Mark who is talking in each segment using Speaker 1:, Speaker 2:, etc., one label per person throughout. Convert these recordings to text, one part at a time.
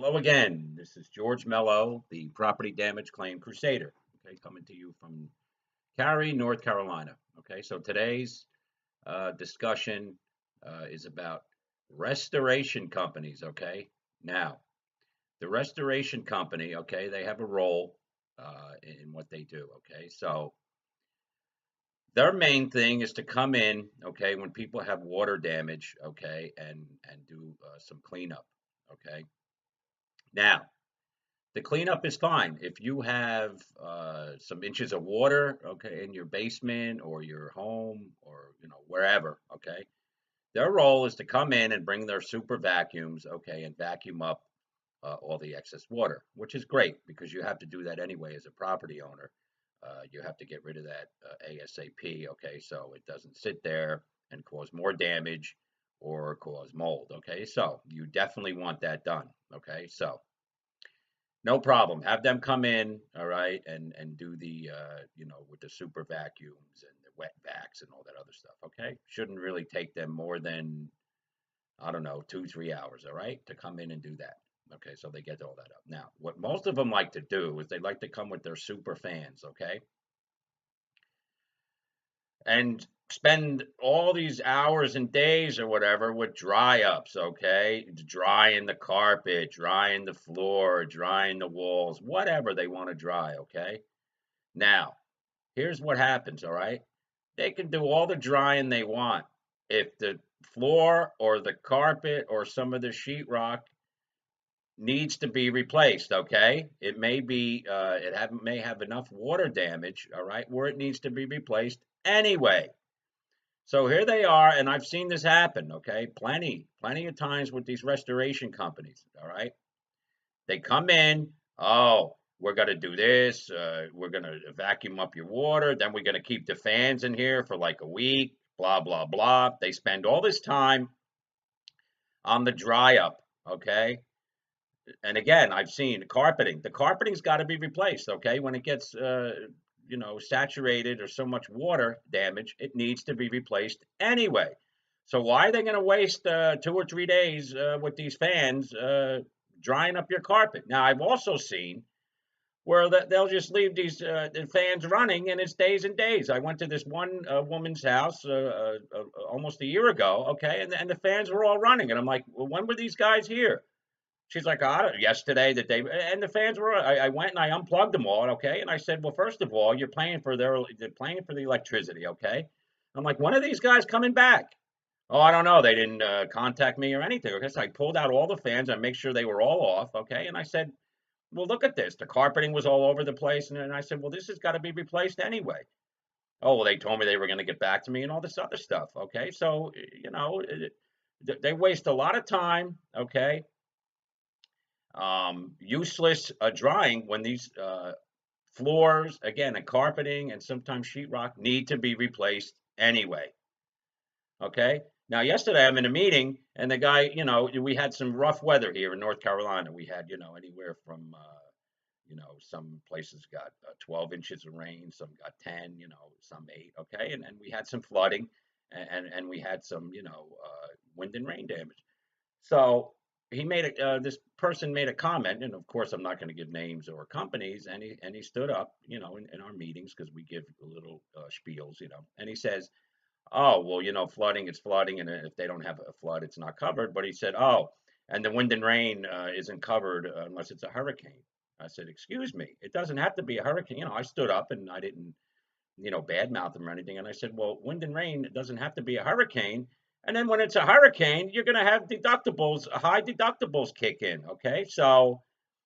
Speaker 1: Hello again. This is George Mello, the Property Damage Claim Crusader. Okay, coming to you from Cary, North Carolina. Okay, so today's discussion is about restoration companies. Okay, now the restoration company. Okay, they have a role in what they do. Okay, so their main thing is to come in. Okay, when people have water damage. Okay, and do some cleanup. Okay, now. The cleanup is fine. If you have some inches of water, okay, in your basement or your home or wherever, okay, their role is to come in and bring their super vacuums, okay, and vacuum up all the excess water, which is great because you have to do that anyway as a property owner. You have to get rid of that ASAP, okay, so it doesn't sit there and cause more damage or cause mold, okay. So you definitely want that done, okay. So no problem. Have them come in, all right, and do the with the super vacuums and the wet vacs and all that other stuff. Okay, shouldn't really take them more than I don't know 2 3 hours, all right, to come in and do that. Okay, so they get all that up. Now, what most of them like to do is they like to come with their super fans, okay, and spend all these hours and days or whatever with dry ups, okay? Drying the carpet, drying the floor, drying the walls, whatever they want to dry, okay? Now, here's what happens, all right? They can do all the drying they want. If the floor or the carpet or some of the sheetrock needs to be replaced, okay? It may be, may have enough water damage, all right, where it needs to be replaced anyway. So here they are, and I've seen this happen, okay? Plenty of times with these restoration companies, all right? They come in, oh, we're going to do this, we're going to vacuum up your water, then we're going to keep the fans in here for like a week, blah, blah, blah. They spend all this time on the dry up, okay? And again, I've seen carpeting. The carpeting's got to be replaced, okay? When it gets, saturated or so much water damage, it needs to be replaced anyway. So why are they going to waste 2 or 3 days with these fans drying up your carpet? Now, I've also seen where they'll just leave these the fans running and it's days and days. I went to this one woman's house almost a year ago, okay, and the fans were all running, and I'm like, well, when were these guys here? She's like, "Oh, yesterday, the day," and the fans were. I went and I unplugged them all, okay. And I said, "Well, first of all, they're paying for the electricity, okay." I'm like, "When are these guys coming back?" "Oh, I don't know. They didn't contact me or anything." Okay, so I pulled out all the fans and make sure they were all off, okay. And I said, "Well, look at this. The carpeting was all over the place." And I said, "Well, this has got to be replaced anyway." "Oh, well, they told me they were going to get back to me and all this other stuff." Okay, so they waste a lot of time, okay, useless drying when these floors, again, and carpeting and sometimes sheetrock need to be replaced anyway. Okay. Now, yesterday I'm in a meeting and the guy, we had some rough weather here in North Carolina. We had, anywhere from, some places got 12 inches of rain, some got 10, some 8. Okay. And we had some flooding and we had some, wind and rain damage. So this person made a comment, and of course I'm not going to give names or companies. And he stood up, in our meetings because we give a little spiels, and he says, "Oh, well, flooding is flooding, and if they don't have a flood, it's not covered." But he said, "Oh, and the wind and rain isn't covered unless it's a hurricane." I said, "Excuse me, it doesn't have to be a hurricane." I stood up and I didn't badmouth them or anything. And I said, well, wind and rain, it doesn't have to be a hurricane. And then when it's a hurricane, you're going to have deductibles, high deductibles kick in. Okay. So,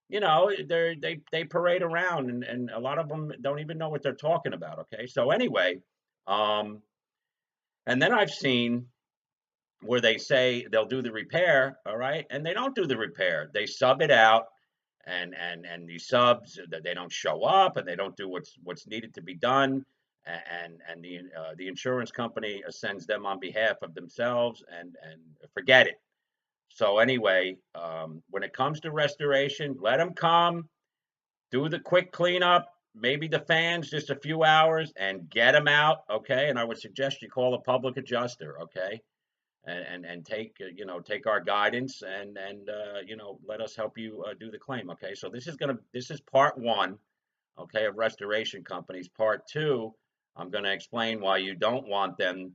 Speaker 1: they parade around and a lot of them don't even know what they're talking about. Okay. So anyway, um, and then I've seen where they say they'll do the repair. All right. And they don't do the repair. They sub it out and these subs that they don't show up and they don't do what's needed to be done and the insurance company sends them on behalf of themselves and forget it. So anyway, when it comes to restoration, let them come, do the quick cleanup, maybe the fans just a few hours and get them out, okay. And I would suggest you call a public adjuster, okay. and take take our guidance and let us help you do the claim. Okay, so this is part one, okay, of restoration companies. Part two, I'm going to explain why you don't want them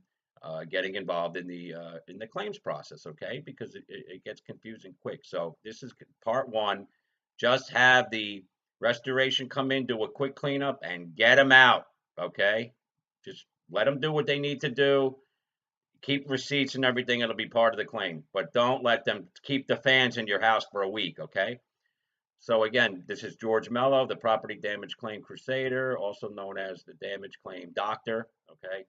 Speaker 1: getting involved in the claims process, okay? Because it gets confusing quick. So this is part one. Just have the restoration come in, do a quick cleanup, and get them out, okay? Just let them do what they need to do. Keep receipts and everything. It'll be part of the claim, but don't let them keep the fans in your house for a week, okay? So again, this is George Mello, the Property Damage Claim Crusader, also known as the Damage Claim Doctor. Okay,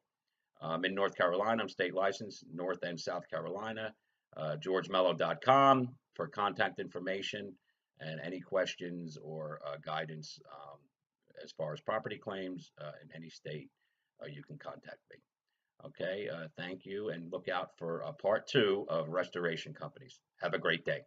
Speaker 1: I'm in North Carolina. I'm state licensed, North and South Carolina. GeorgeMello.com for contact information and any questions or guidance as far as property claims in any state. You can contact me. Okay, thank you, and look out for part two of restoration companies. Have a great day.